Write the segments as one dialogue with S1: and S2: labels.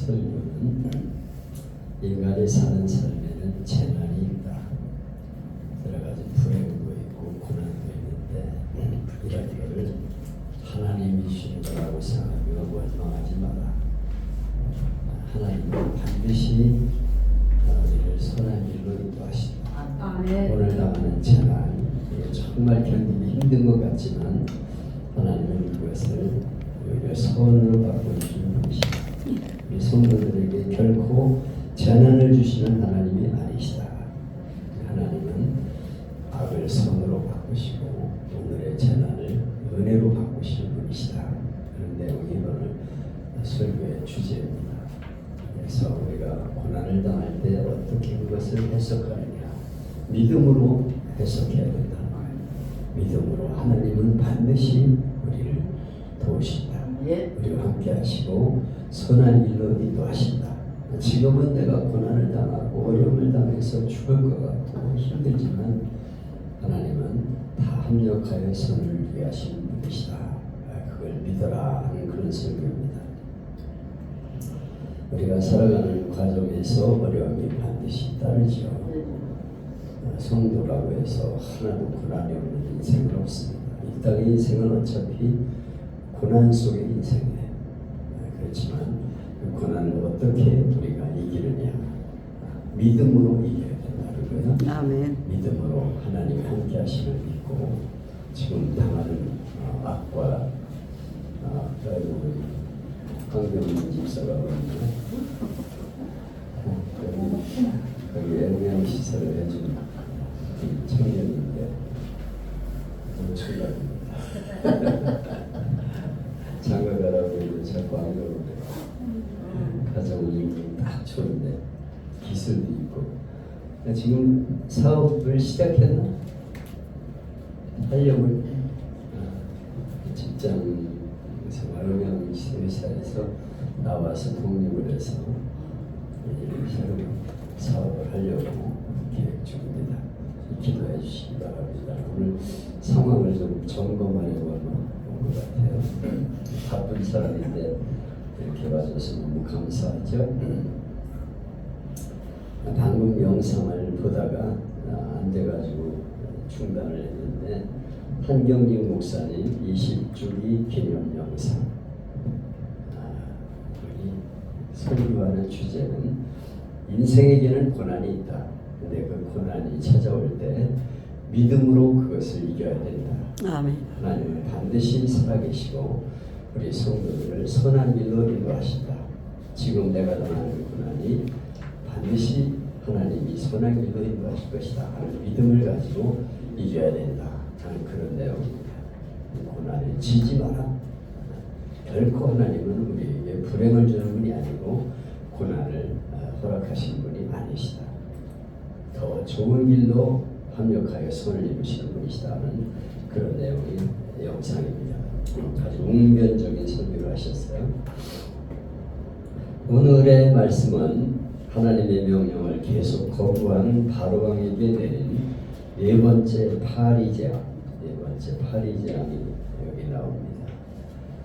S1: 설교는 인간이 사는 삶에는 재난이 있다. 여러 가지 불행도 있고 고난도 있는데 이런 것을 하나님이 주신 거라고 생각하며 원망하지 마라. 하나님은 반드시 우리를 선한 일로 인도하신다. 오늘 당하는 재난, 정말 견디기 힘든 것 같지만 하나님은 그것을 오히려 선으로 바꿔주시는 분이시다. 우리 성도들에게 결코 재난을 주시는 하나님이 아니시다. 하나님은 악을 선으로 바꾸시고 오늘의 재난을 은혜로 바꾸시는 분이시다. 그런 내용이 오늘 설교의 주제입니다. 그래서 우리가 고난을 당할 때 어떻게 그것을 해석하느냐, 믿음으로 해석해야 된다. 믿음으로 하나님은 반드시 우리를 도우신다. 우리와 함께 하시고 선한 일로 인도하신다. 지금은 내가 고난을 당하고 어려움을 당해서 죽을 것 같고 힘들지만 하나님은 다 합력하여 선을 위하시는 분이시다. 그걸 믿어라 하는 그런 설교입니다. 우리가 살아가는 과정에서 어려움이 반드시 따르죠. 성도라고 해서 하나도 고난이 없는 인생은 없습니다. 이 땅의 인생은 어차피 고난 속의 인생이에요. 그렇지만 그 고난을 어떻게 우리가 이기느냐, 믿음으로 이겨야 된다는 거예요.
S2: 아멘.
S1: 믿음으로 하나님이 함께 하심을 믿고 지금 당하는 악과 황경민 집사가 그러는데 거기 영양시설을 해준 청년인데 엄청납니다. 장가가라고 해도 자꾸 안 가고 가정이 딱 좋은데 기술도 있고 지금 사업을 시작했나? 하려고 직장 생활 영양시설에서 나와서 독립을 해서 새로운 사업을 하려고 계획 중입니다. 기도해 주시기 바랍니다. 오늘 상황을 좀 점검하려고 온 것 같아요. 바쁜 사람인데 이렇게 와줘서 너무 감사하죠. 방금 영상을 보다가 안 돼가지고 중단을 했는데 한경림 목사님 20주기 기념 영상. 우리 설교하는 주제는 인생에게는 고난이 있다. 근데 그 고난이 찾아올 때 믿음으로 그것을 이겨야 된다.
S2: 아멘.
S1: 하나님은 반드시 살아계시고 우리 성도들을 선한 길로 인도하신다. 지금 내가 당하는 고난이 반드시 하나님이 선한 길로 인도하실 것이다 하는 믿음을 가지고 이겨야 된다 하는 그런 내용입니다. 고난을 지지 마라. 결코 하나님은 우리에게 불행을 주는 분이 아니고 고난을 허락하시는 분이 아니시다. 더 좋은 길로 합력하여 선을 이루시는 분이시다는 그런 내용의 영상입니다. 아주 웅변적인 설교를 하셨어요. 오늘의 말씀은 하나님의 명령을 계속 거부하는 바로왕에게 내린 네 번째 파리 재앙, 재앙이 여기 나옵니다.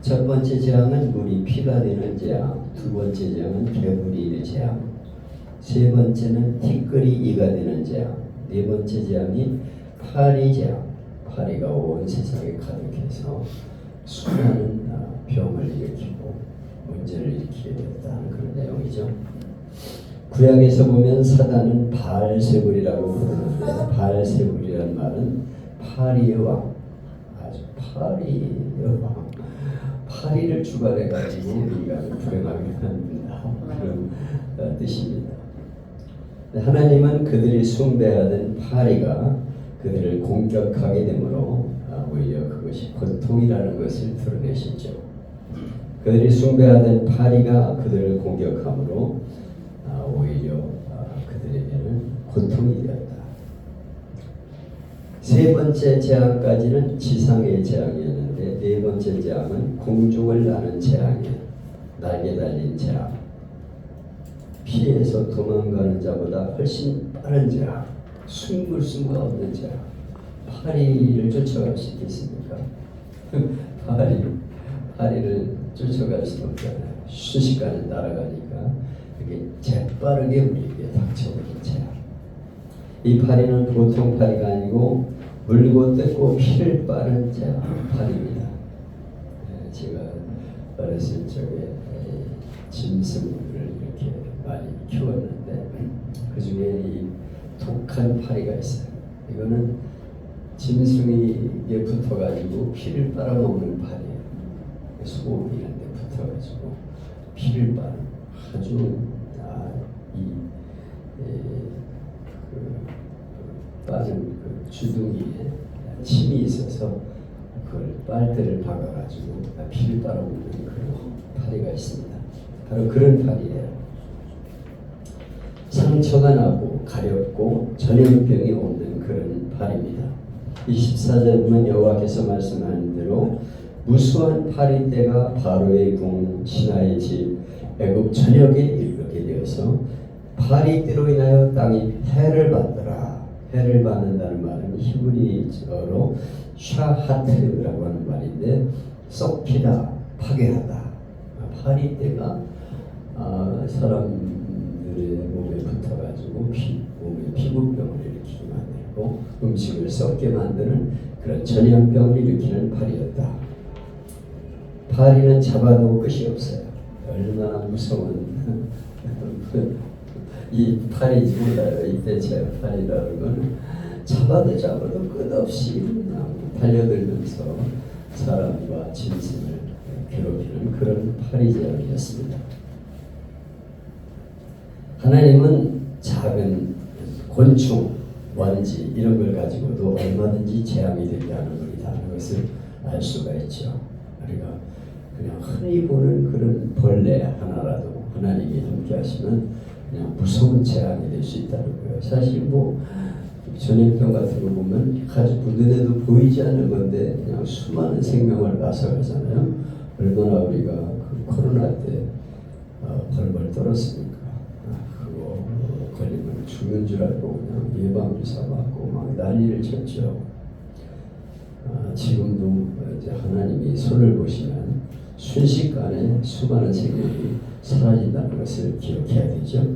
S1: 첫 번째 재앙은 물이 피가 되는 재앙, 두 번째 재앙은 개불이 재앙, 세 번째는 티끌이 이가 되는 재앙, 네 번째 재앙이 파리 재앙. 파리가 온 세상에 가득해서 수많은 병을 일으키고 문제를 일으키게 됐다는 그런 내용이죠. 구약에서 보면 사단은 바알세불이라고 부르는데 바알세불이라는 말은 파리의 왕, 아주 파리의 왕, 파리를 주관해가지고 인간을 불행하게 만든다 그런 뜻입니다. 하나님은 그들이 숭배하던 파리가 그들을 공격하게 되므로 오히려 그것이 고통이라는 것을 드러내시죠. 그들이 숭배하던 파리가 그들을 공격함으로 오히려 그들에게는 고통이 되었다. 세 번째 재앙까지는 지상의 재앙이었는데 네 번째 재앙은 공중을 나는 재앙이에요. 날개 달린 재앙. 피해서 도망가는 자보다 훨씬 빠른 재앙. 숨을 수가 없는 재앙. 파리를 쫓아갈 수 있겠습니까? 파리를 쫓아갈 수 없잖아요. 순식간에 날아가니까 이게 재빠르게 우리에게 닥쳐오는 재앙. 이 파리는 보통 파리가 아니고 물고 뜯고 피를 빠는 파리입니다. 제가 어렸을 적에 짐승을 이렇게 많이 키웠는데 그 중에 이 독한 파리가 있어요. 이거는 짐승에게 붙어가지고 피를 빨아먹는 파리예요. 소음 이런 데 붙어가지고 피를 빠는 아주 빠른 그 주둥이에 침이 있어서 그걸 빨대를 박아가지고 피를 빨아먹는 그런 파리가 있습니다. 바로 그런 파리예요. 상처가 나고 가렵고 전염병이 오는 그런 파리입니다. 24절에 보면 여호와께서 말씀하는 대로 무수한 파리 떼가 바로의 궁 신하의 집 애굽 전역에 이르게 되어서 파리 떼로 인하여 땅이 해를 받더라. 해를 받는다는 말은 히브리어로 샤하트라고 하는 말인데 썩히다, 파괴하다. 파리 떼가 사람들의 몸에 붙어가지고 몸에 피부병을 일으키게 만들고 음식을 썩게 만드는 그런 전염병을 일으키는 파리였다. 파리는 잡아도 끝이 없어요. 얼마나 무서운 이 파리지 몰라요. 이때 제 파리라는 건 잡아도 끝없이 그냥 달려들면서 사람과 짐승을 괴롭히는 그런 파리제약이었습니다. 하나님은 작은 곤충, 먼지 이런 걸 가지고도 얼마든지 재앙이 된다는 것이라는 것을 알 수가 있죠. 우리가 그냥 흔히 보는 그런 벌레 하나라도 하나님이 함께 하시면 그냥 무서운 재앙이 될 수 있다는 거예요. 사실 뭐 전염병 같은 거 보면 아주 눈에도 보이지 않는 건데 그냥 수많은 생명을 앗아가잖아요. 얼마나 우리가 그 코로나 때 벌벌 떨었습니까? 그거 걸리면 죽는 줄 알고 그냥 예방주사 맞고 막 난리를 쳤죠. 지금도 이제 하나님이 손을 보시면 순식간에 수많은 생명이 사라진다는 것을 기억해야 되죠.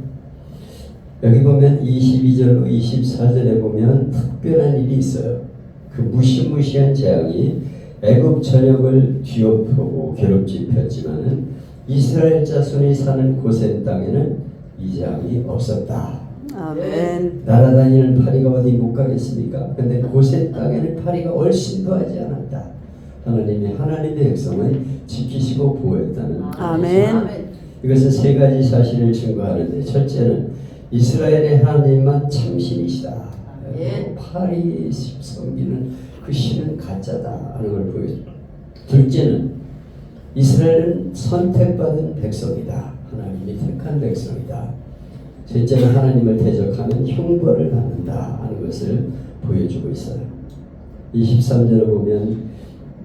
S1: 여기 보면 22절로 24절에 보면 특별한 일이 있어요. 그 무시무시한 재앙이 애굽 전역을 뒤엎고 괴롭히었지만은 이스라엘 자손이 사는 고센 땅에는 이 재앙이 없었다.
S2: 아멘.
S1: 날아다니는 파리가 어디 못 가겠습니까? 근데 고센 땅에는 파리가 얼씬도 하지 않았다. 하나님의 백성을 지키시고 보호했다는
S2: 아멘.
S1: 이것은 세 가지 사실을 증거하는데 첫째는 이스라엘의 하나님만 참신이시다. 파리 섬기는 그 신은 가짜다 하는 걸 보여줘. 둘째는 이스라엘은 선택받은 백성이다. 하나님이 택한 백성이다. 셋째는 하나님을 대적하면 형벌을 받는다 하는 것을 보여주고 있어요. 23절을 보면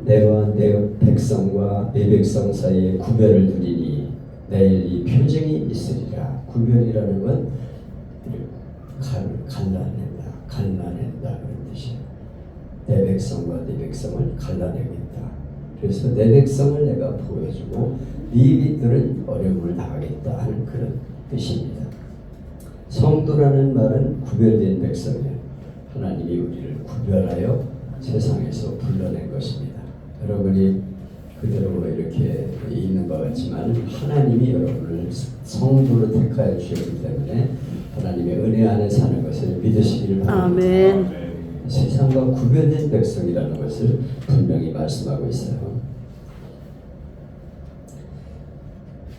S1: 내가 내 백성과 내 백성 사이에 구별을 두리니 내일 이 표징이 있으리라. 구별이라는 건 갈라낸다 그런 뜻이에요. 내 백성과 내 백성을 갈라내겠다. 그래서 내 백성을 내가 보여주고 니들은 어려움을 당하겠다 하는 그런 뜻입니다. 성도라는 말은 구별된 백성이에요. 하나님이 우리를 구별하여 세상에서 불러낸 것입니다. 여러분이 그대로 이렇게 있는 것 같지만 하나님이 여러분을 성도로 택하여 주셨기 때문에 하나님의 은혜 안에 사는 것을 믿으시기를 바랍니다.
S2: 아멘.
S1: 세상과 구별된 백성이라는 것을 분명히 말씀하고 있어요.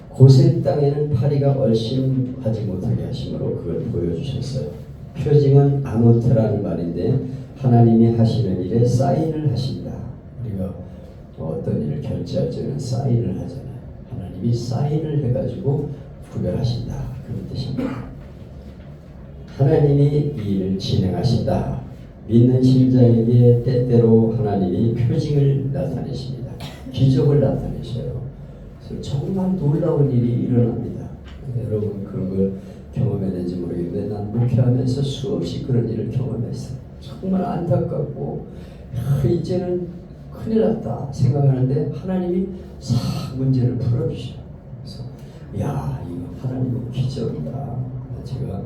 S1: 고센 땅에는 파리가 얼씬하지 못하게 하심으로 그걸 보여주셨어요. 표징은 아노트라는 말인데 하나님이 하시는 일에 사인을 하신다. 우리가 어떤 일을 결제할 때는 사인을 하잖아요. 하나님이 사인을 해가지고 구별하신다. 그런 뜻입니다. 하나님이 이 일을 진행하신다. 믿는 신자에게 때때로 하나님이 표징을 나타내십니다. 기적을 나타내셔요. 그래서 정말 놀라운 일이 일어납니다. 여러분 그런 걸 경험했는지 모르겠는데 난 목회하면서 수없이 그런 일을 경험했어요. 정말 안타깝고 이제는 큰일 났다 생각하는데 하나님이 싹 문제를 풀어주셔요. 그래서 야, 이거 하나님의 기적이다. 제가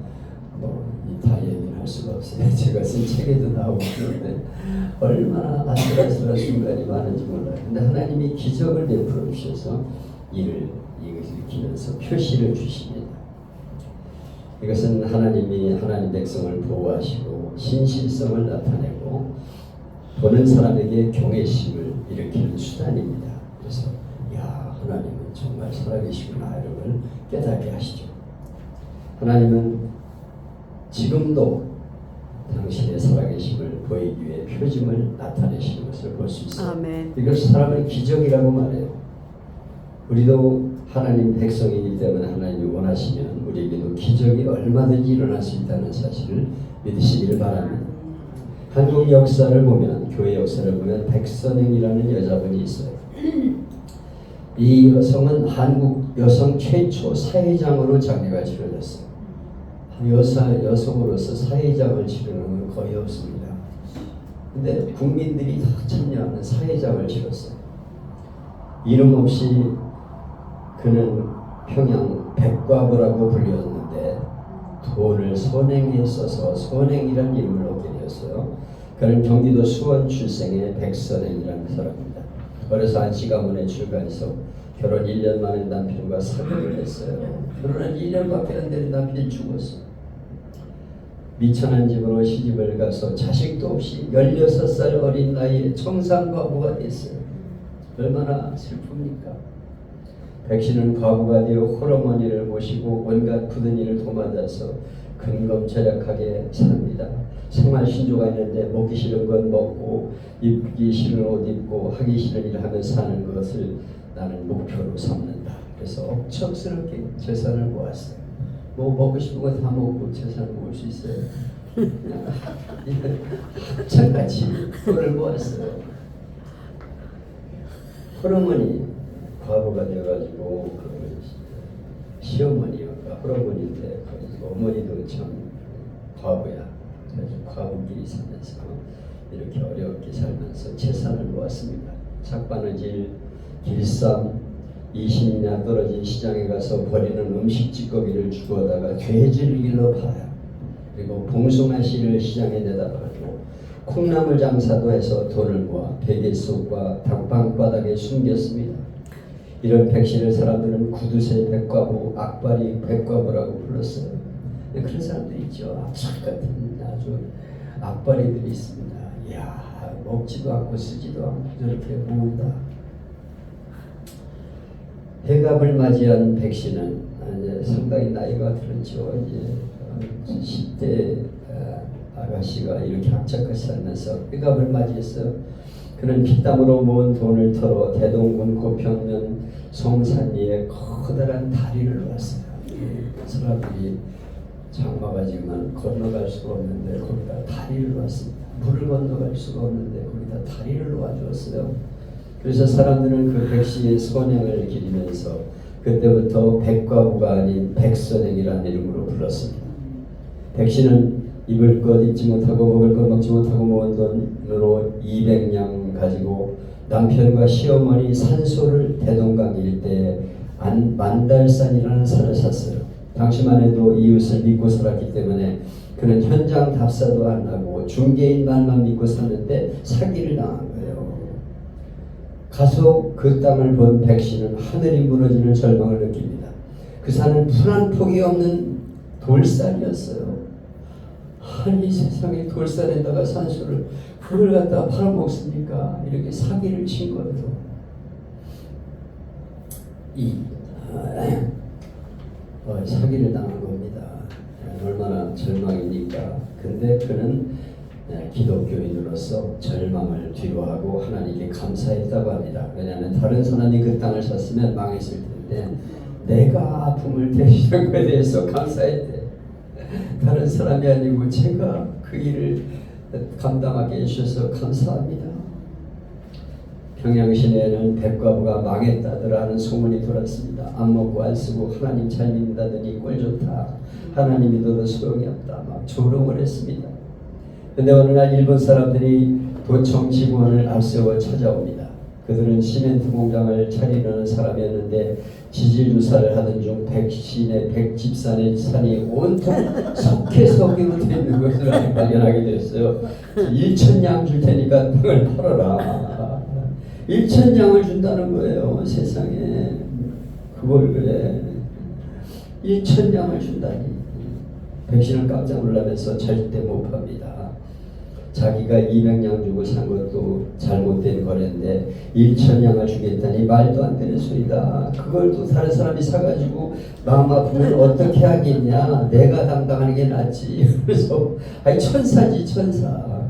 S1: 다 얘기는 할 수가 없어요. 제가 쓴 책에도 나오고 그런데 얼마나 아슬아슬한 순간이 많은지 몰라요. 근데 하나님이 기적을 베풀어 주셔서 이것을 일으키면서 표시를 주십니다. 이것은 하나님이 하나님 백성을 보호하시고 신실성을 나타내고 보는 사람에게 경외심을 일으키는 수단입니다. 그래서 야, 하나님은 정말 살아계시구나 이런 걸 깨닫게 하시죠. 하나님은 지금도 당신의 살아계심을 보이기 위해 표징을 나타내시는 것을 볼 수 있어요.
S2: 아멘.
S1: 이걸 사람의 기적이라고 말해요. 우리도 하나님 백성이기 때문에 하나님이 원하시면 우리에게도 기적이 얼마든지 일어날 수 있다는 사실을 믿으시기를 바랍니다. 한국 역사를 보면, 교회 역사를 보면 백선행이라는 여자분이 있어요. 이 여성은 한국 여성 최초 사회장으로 장례가 치러졌어요. 여성으로서 사회장을 치르는 건 거의 없습니다. 근데 국민들이 다 참여하는 사회장을 치렀어요. 이름 없이 그는 평양 백과부라고 불렸는데 돈을 선행에 써서 선행이라는 이름을 얻게 되었어요. 그는 경기도 수원 출생의 백선행이라는 사람입니다. 어려서 안시가문에 출가해서 결혼 1년 만에 남편과 사별을 했어요. 결혼한 1년밖에 안 되는 남편이 죽었어요. 미천한 집으로 시집을 가서 자식도 없이 16살 어린 나이에 청산과부가 됐어요. 얼마나 슬픕니까? 백신은 과부가 되어 홀어머니를 모시고 온갖 굳은 일을 도맡아서 근검절약하게 삽니다. 생활 신조가 있는데 먹기 싫은 건 먹고 입기 싫은 옷 입고 하기 싫은 일을 하며 사는 것을 나는 목표로 삼는다. 그래서 억척스럽게 재산을 모았어요. 뭐 먹고 싶은 거 다 먹고 재산을 모을 수 있어요. 합창같이 돈을 모았어요. 홀어머니 과부가 되어가지고 시어머니가 홀어머니인데 어머니도 참 과부야. 그래서 과부끼리 살면서 이렇게 어렵게 살면서 재산을 모았습니다. 삭바느질, 길쌈, 20년 떨어진 시장에 가서 버리는 음식 찌꺼기를 주워다가 돼지를 일러 팔아요. 그리고 봉숭아씨를 시장에 내다 팔고 콩나물 장사도 해서 돈을 모아 베개 속과 당방바닥에 숨겼습니다. 이런 백신을 사람들은 구두쇠 백과부, 악바리 백과부라고 불렀어요. 그런 사람들이 있죠. 악착 같은 아주 악바리들이 있습니다. 이야, 먹지도 않고 쓰지도 않고 저렇게 모은다. 해갑을 맞이한 백신은 이제 상당히 나이가 들었죠. 이제 10대 아가씨가 이렇게 악착같이 살면서 해갑을 맞이했어요. 그는 피땀으로 모은 돈을 털어 대동군 고평면 성산 위에 커다란 다리를 놨어요. 사람들이 장마가 지면 건너갈 수가 없는데 거기다 다리를 놨습니다. 물을 건너갈 수가 없는데 거기다 다리를 놓아주었어요. 그래서 사람들은 그 백씨의 선행을 기리면서 그때부터 백과부가 아닌 백선행이라는 이름으로 불렀습니다. 백씨는 입을 것 입지 못하고 먹을 것 먹지 못하고 모은 돈으로 200냥 가지고 남편과 시어머니 산소를 대동강 일대에 만달산이라는 산을 샀어요. 당시만 해도 이웃을 믿고 살았기 때문에 그는 현장 답사도 안 하고 중개인 말만 믿고 샀는데 사기를 당한 거예요. 가서 그 땅을 본 백씨는 하늘이 무너지는 절망을 느낍니다. 그 산은 풀 한 폭이 없는 돌산이었어요. 아니 세상에 돌산에다가 산소를 그걸 갖다가 팔아먹습니까? 이렇게 사기를 친 거예요. 사기를 당한 겁니다. 얼마나 절망입니까? 근데 그는 기독교인으로서 절망을 뒤로하고 하나님께 감사했다고 합니다. 왜냐하면 다른 사람이 그 땅을 샀으면 망했을 텐데 내가 아픔을 대신한 것에 대해서 감사했대. 다른 사람이 아니고 제가 그 일을 감당하게 해주셔서 감사합니다. 평양 시내에는 백과부가 망했다더라는 소문이 돌았습니다. 안 먹고 안 쓰고 하나님 잘 믿는다더니 꼴 좋다. 하나님 믿어도 소용이 없다. 막 조롱을 했습니다. 근데 어느 날 일본 사람들이 도청 직원을 앞세워 찾아옵니다. 그들은 시멘트 공장을 차리려는 사람이었는데 지질 조사를 하던 중 백집산의 산이 온통 석회석으로 되어 있는 것을 발견하게 됐어요. 1,000냥 줄 테니까 땅을 팔아라. 1,000냥을 준다는 거예요. 세상에. 그걸 왜 1,000냥을 준다니. 백신은 깜짝 놀라면서 절대 못 팝니다. 자기가 200냥 주고 산 것도 잘못된 거래인데 1,000냥을 주겠다니 말도 안 되는 소리다. 그걸 또 다른 사람이 사가지고 마음 아프면 어떻게 하겠냐. 내가 담당하는 게 낫지. 그래서 아니 천사지 천사.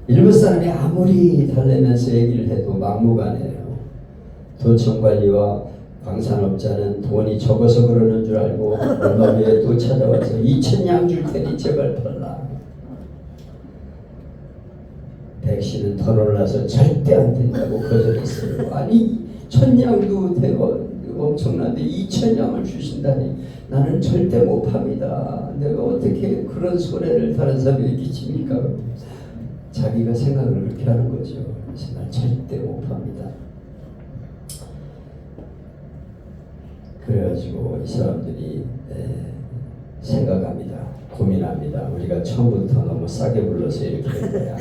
S1: 일본 사람이 아무리 달래면서 얘기를 해도 막무가내예요. 도청관리와 광산업자는 돈이 적어서 그러는 줄 알고 얼마 후에 또 찾아와서 2,000냥 줄 테니 제발 팔라. 백신은 더 놀라서 절대 안 된다고 거절했어요. 아니 1,000냥도 되고 엄청난데 2,000냥을 주신다니 나는 절대 못 팝니다. 내가 어떻게 그런 손해를 다른 사람에게 끼칩니까? 자기가 생각을 그렇게 하는 거죠. 그래서 난 절대 못 팝니다. 그래가지고 이 사람들이 생각합니다. 고민합니다. 우리가 처음부터 너무 싸게 불러서 이렇게 된 거야.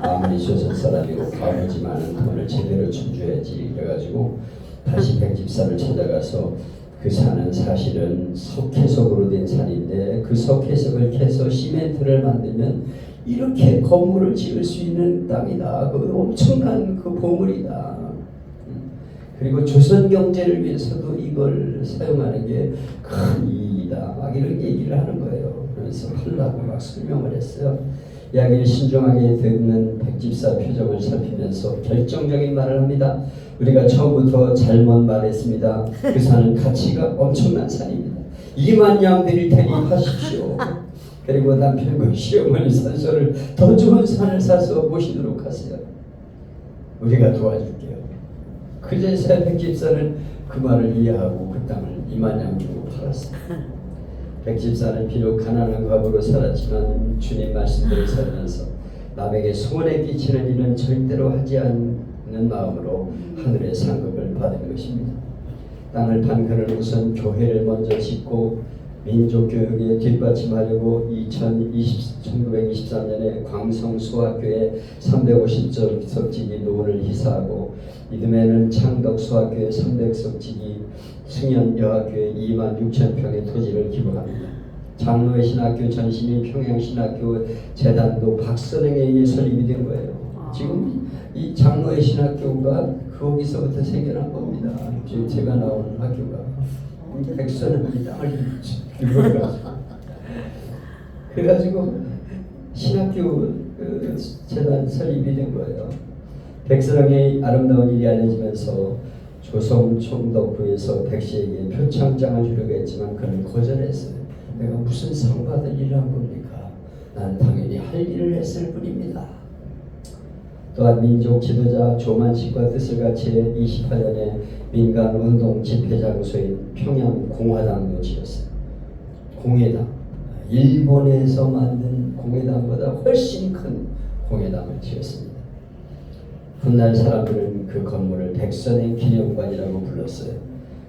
S1: 아무리 조선 사람이고 과부지만은 돈을 제대로 준줘야지. 그래가지고 다시 백집산을 찾아가서 그 산은 사실은 석회석으로 된 산인데 그 석회석을 캐서 시멘트를 만들면 이렇게 건물을 지을 수 있는 땅이다. 그 엄청난 그 보물이다. 그리고 조선 경제를 위해서도 이걸 사용하는 게 큰 이익이다. 막 이런 얘기를 하는 거예요. 그래서 하려고 막 설명을 했어요. 이야기를 신중하게 듣는 백집사 표정을 살피면서 결정적인 말을 합니다. 우리가 처음부터 잘못 말했습니다. 그 산은 가치가 엄청난 산입니다. 2만 드릴 테니 하십시오. 그리고 남편과 시어머니 산소를 더 좋은 산을 사서 모시도록 하세요. 우리가 도와줄게요. 그제서야 백집사는 그 말을 이해하고 그 땅을 2만 주고 팔았어요. 백집사는 비록 가난한 과부로 살았지만 주님 말씀대로 살면서 남에게 손해 끼치는 일은 절대로 하지 않는 마음으로 하늘의 상급을 받은 것입니다. 땅을 판 그는 우선 교회를 먼저 짓고 민족교육에 뒷받침하려고 1923년에 광성수학교에 350석지기 노원을 희사하고 이듬해는 창덕수학교에 300석지기 승연여학교에 26,000평의 토지를 기부합니다. 장로의 신학교 전신인 평양신학교 재단도 박선행에 의해 설립이 된 거예요. 지금 이 장로의 신학교가 거기서부터 생겨난 겁니다. 지금 제가 나온 학교가 백선행이 땅을 기부해가지고 그래가지고 신학교 재단 설립이 된 거예요. 백선행의 아름다운 일이 알려지면서 조선 총독부에서 백 씨에게 표창장을 주려고 했지만 그는 거절했어요. 내가 무슨 상 받을 일을 한 겁니까? 난 당연히 할 일을 했을 뿐입니다. 또한 민족 지도자 조만식과 뜻을 같이 28년에 민간 운동 집회 장소인 평양 공화당도 지었어요. 공회당, 일본에서 만든 공회당보다 훨씬 큰 공회당을 지었습니다. 훗날 사람들은 그 건물을 백선행 기념관이라고 불렀어요.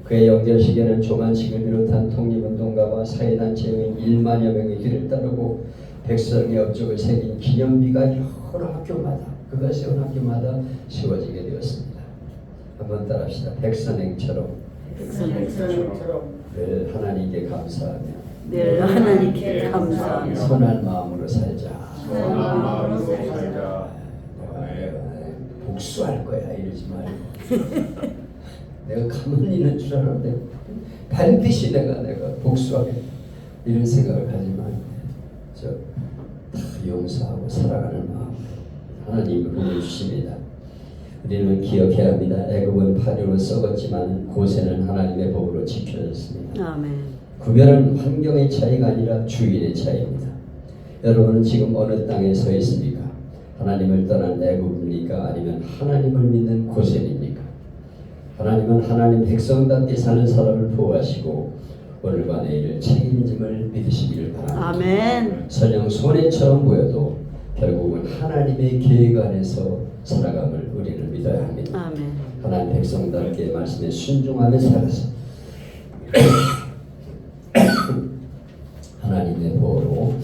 S1: 그의 연결식에는 조만식을 비롯한 독립운동가와 사회단체의 1만여 명의 뒤를 따르고 백선의 업적을 새긴 기념비가 여러 학교마다 그가 세운 학교마다 세워지게 되었습니다. 한번 따라합시다. 백선행처럼 늘 하나님께 감사하며
S2: 늘 하나님께 감사하며
S1: 선한 마음으로 살자. 복수할 거야 이러지 말고 내가 가만히 있는 줄 알았는데 반드시 내가 복수하겠다 이런 생각을 가지 말고 다 용서하고 살아가는 마음 하나님을 보내주십니다. 우리는 기억해야 합니다. 애굽은 파류로 썩었지만 고센은 하나님의 법으로 지켜졌습니다.
S2: 아멘.
S1: 구별은 환경의 차이가 아니라 주인의 차이입니다. 여러분은 지금 어느 땅에 서 있습니까? 하나님을 떠난 애굽입니까? 아니면 하나님을 믿는 고센입니까? 하나님은 하나님 백성답게 사는 사람을 보호하시고 오늘과 내일을 책임짐을 믿으시기를 바랍니다.
S2: 아멘.
S1: 설령 손해처럼 보여도 결국은 하나님의 계획 안에서 살아감을 우리는 믿어야 합니다.
S2: 아멘.
S1: 하나님 백성답게 말씀에 순종하며 살아서 하나님의 보호로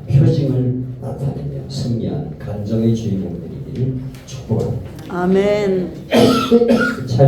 S1: 표징을 나타내며 승리하는 간정의 주인공 되기를 축복합니다.
S2: 아멘.
S1: 차례